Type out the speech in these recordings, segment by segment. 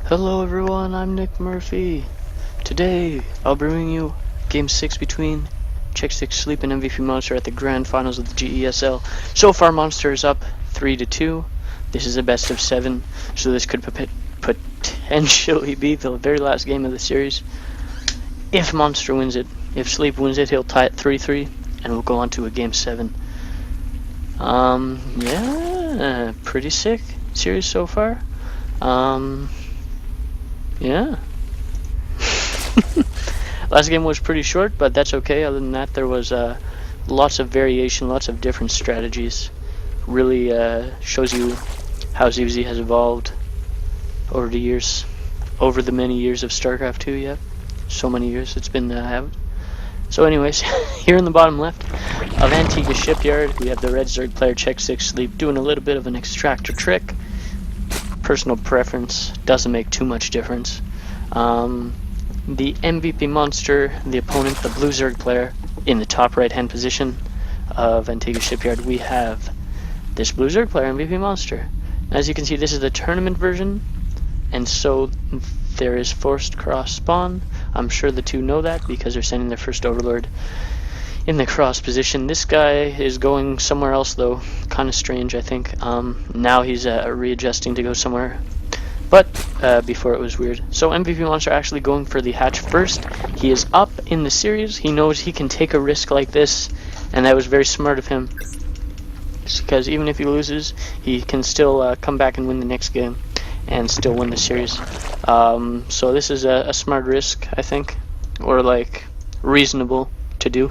Hello everyone, I'm Nick Murphy. Today, I'll be bringing you Game 6 between xSixSleep and MVPMonster at the Grand Finals of the GESL. So far, Monster is up 3-2. This is a best of 7, so this could potentially be the very last game of the series. If Monster wins it, if Sleep wins it, he'll tie it 3-3, and we'll go on to a Game 7. Yeah, pretty sick series so far. Yeah. Last game was pretty short, but that's okay. Other than that, there was lots of variation, lots of different strategies. Really shows you how ZZ has evolved over the years, over the many years of Starcraft 2. Yeah, so many years it's been out. So anyways, here in the bottom left of Antigua Shipyard, we have the red Zerg player xSixSleep doing a little bit of an extractor trick. Personal preference, doesn't make too much difference. The MVPMonster, the opponent, the blue Zerg player, in the top right hand position of Antigua Shipyard, we have this blue Zerg player, MVPMonster. As you can see, this is the tournament version, and so there is forced cross spawn. I'm sure the two know that because they're sending their first overlord in the cross position. This guy is going somewhere else though, kind of strange I think. Now he's readjusting to go somewhere, but before it was weird. So MVPMonster actually going for the hatch first. He is up in the series, he knows he can take a risk like this, and that was very smart of him, because even if he loses, he can still come back and win the next game and still win the series. So this is a smart risk, I think, or like reasonable to do.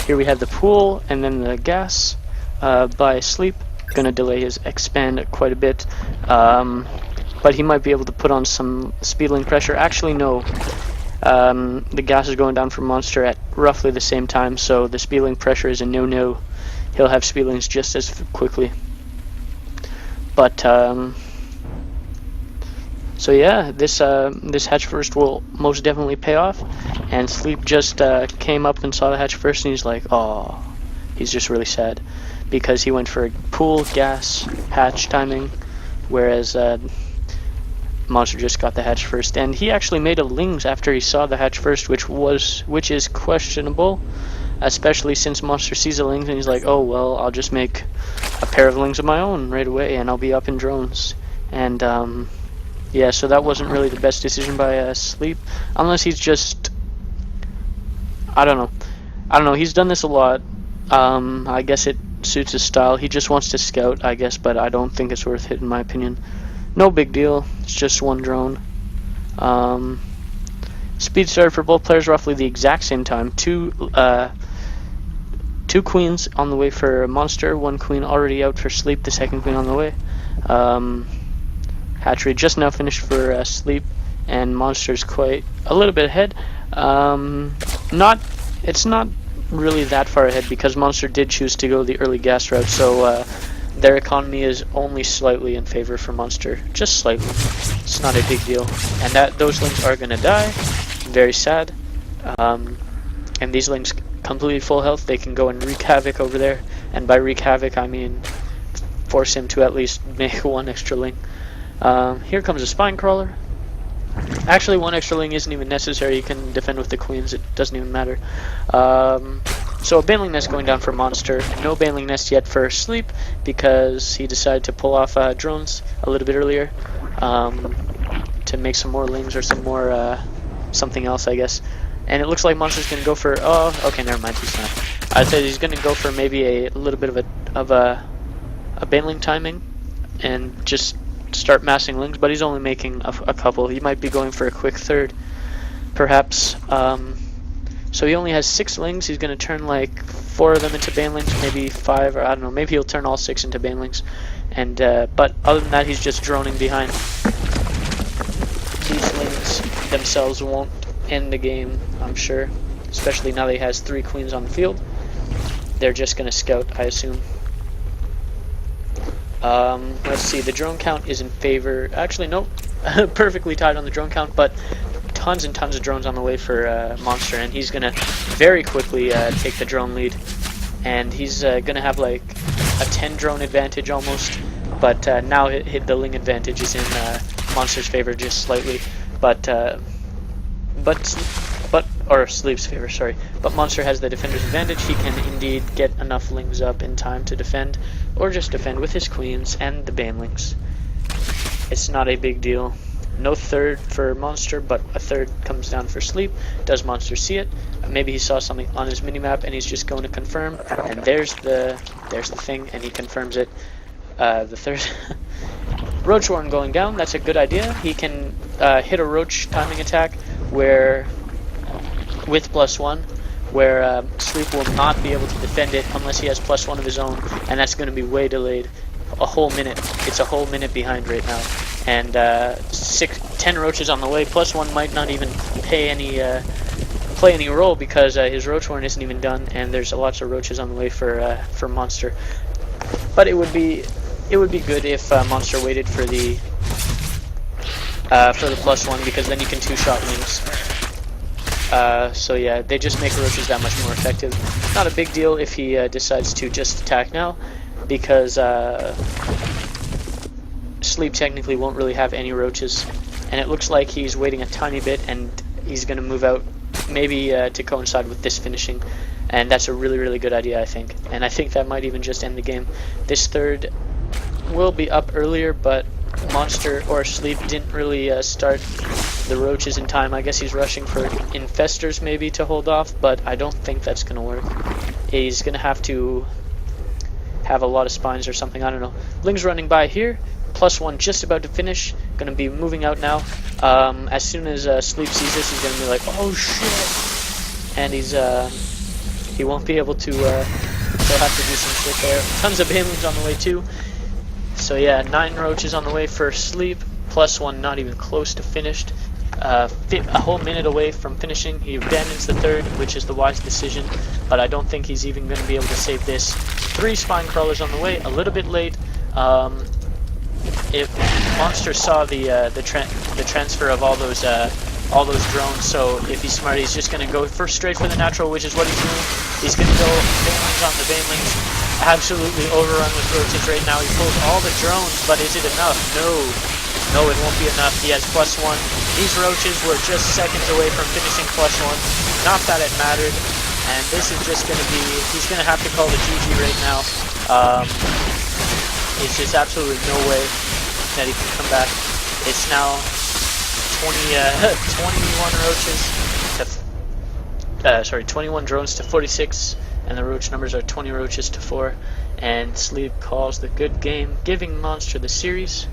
Here we have the pool and then the gas by Sleep. Gonna delay his expand quite a bit, but he might be able to put on some speed link pressure. Actually no, the gas is going down for Monster at roughly the same time, so the speed link pressure is a no-no. He'll have speed links just as quickly. But so yeah, this hatch first will most definitely pay off, and Sleep just came up and saw the hatch first, and he's like, oh, he's just really sad because he went for a pool gas hatch timing, whereas Monster just got the hatch first, and he actually made a lings after he saw the hatch first, which is questionable, especially since Monster sees a lings and he's like, oh well, I'll just make a pair of lings of my own right away and I'll be up in drones. And yeah, so that wasn't really the best decision by Sleep, unless he's just, I don't know, he's done this a lot. I guess it suits his style. He just wants to scout, I guess, but I don't think it's worth it in my opinion. No big deal, it's just one drone. Speed started for both players roughly the exact same time. Two queens on the way for Monster, one queen already out for Sleep, the second queen on the way. Hatchery just now finished for Sleep, and Monster's quite a little bit ahead. It's not really that far ahead because Monster did choose to go the early gas route, so their economy is only slightly in favor for Monster, just slightly. It's not a big deal, and those links are gonna die. Very sad. And these links completely full health. They can go and wreak havoc over there, and by wreak havoc I mean force him to at least make one extra link. Here comes a spine crawler. Actually, one extra link isn't even necessary. You can defend with the queens, it doesn't even matter. So a baneling nest going down for Monster. No baneling nest yet for Sleep because he decided to pull off drones a little bit earlier to make some more lings or some more something else, I guess. And it looks like Monster's gonna go for, oh, okay, never mind, he's not. I said he's gonna go for maybe a little bit of a baneling timing and just start massing lings, but he's only making a couple. He might be going for a quick third, perhaps. So he only has 6 lings. He's gonna turn like 4 of them into banelings, maybe 5, or I don't know. Maybe he'll turn all 6 into banelings. And but other than that, he's just droning behind. These lings themselves won't end the game, I'm sure. Especially now that he has 3 queens on the field. They're just gonna scout, I assume. Let's see, the drone count is in favor. Actually, nope. Perfectly tied on the drone count, but tons and tons of drones on the way for Monster, and he's gonna very quickly take the drone lead, and he's gonna have like a 10 drone advantage almost But now the Ling advantage is in Monster's favor just slightly, or Sleep's favor, sorry. But Monster has the defender's advantage. He can indeed get enough Lings up in time to defend, or just defend with his queens and the banelings. It's not a big deal. No third for Monster, but a third comes down for Sleep. Does Monster see it? Maybe he saw something on his minimap and he's just going to confirm. And there's the thing, and he confirms it. The third Roach Warren going down. That's a good idea. He can hit a Roach timing attack with +1, where Sleep will not be able to defend it unless he has +1 of his own, and that's going to be way delayed. A whole minute. It's a whole minute behind right now. And 10 Roaches on the way. +1 might not even play any role because his Roach Warren isn't even done, and there's lots of Roaches on the way for Monster. But it would be good if Monster waited for the +1, because then you can two-shot Lings. So yeah, they just make Roaches that much more effective. Not a big deal if he decides to just attack now, because Sleep technically won't really have any Roaches, and it looks like he's waiting a tiny bit, and he's going to move out maybe to coincide with this finishing, and that's a really good idea, I think. And I think that might even just end the game. This third will be up earlier, but Monster or Sleep didn't really start the Roaches in time. I guess he's rushing for Infestors maybe to hold off, but I don't think that's going to work. He's going to have to have a lot of spines or something, I don't know. Ling's running by here, +1 just about to finish, going to be moving out now. As soon as Sleep sees this, he's going to be like, oh shit, and he won't be able to, he'll have to do some shit there. Tons of banelings on the way too. So yeah, 9 Roaches on the way for Sleep, +1 not even close to finished. A whole minute away from finishing. He abandons the third, which is the wise decision, but I don't think he's even going to be able to save this. 3 Spine Crawlers on the way, a little bit late. If Monster saw the transfer of all those drones, so if he's smart, he's just going to go straight for the natural, which is what he's doing. He's going to go banelings on the banelings, absolutely overrun with Roaches right now. He pulls all the drones, but is it enough? No, it won't be enough. He has +1. These Roaches were just seconds away from finishing +1. Not that it mattered. And this is just going to be, he's going to have to call the GG right now. It's just absolutely no way that he can come back. It's now 21 drones to 46, and the Roach numbers are 20 Roaches to 4. And Sleep calls the good game, giving Monster the series.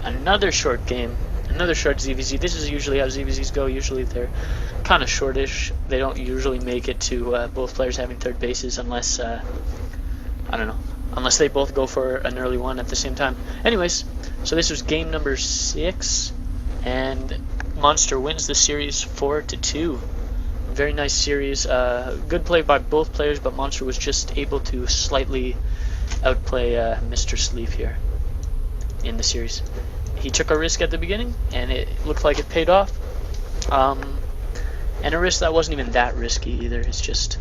Another short game, another short ZVZ. This is usually how ZVZs go. Usually they're kind of shortish. They don't usually make it to both players having third bases unless, I don't know, unless they both go for an early one at the same time. Anyways, so this was game number 6, and Monster wins the series 4-2. Very nice series. Good play by both players, but Monster was just able to slightly outplay Mr. Sleep here in the series. He took a risk at the beginning, and it looked like it paid off. And a risk that wasn't even that risky either. It's just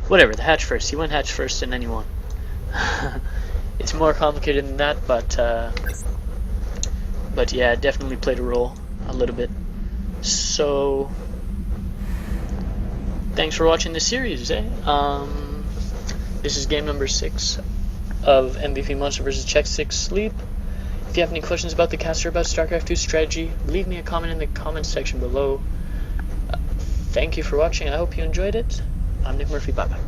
whatever. The hatch first. He went hatch first, and then he won. It's more complicated than that, but yeah, it definitely played a role a little bit. So thanks for watching this series. This is game number 6 of MVPMonster vs xSixSleep. If you have any questions about the cast or about Starcraft 2 strategy, leave me a comment in the comments section below. Thank you for watching. I hope you enjoyed it. I'm Nick Murphy. Bye bye.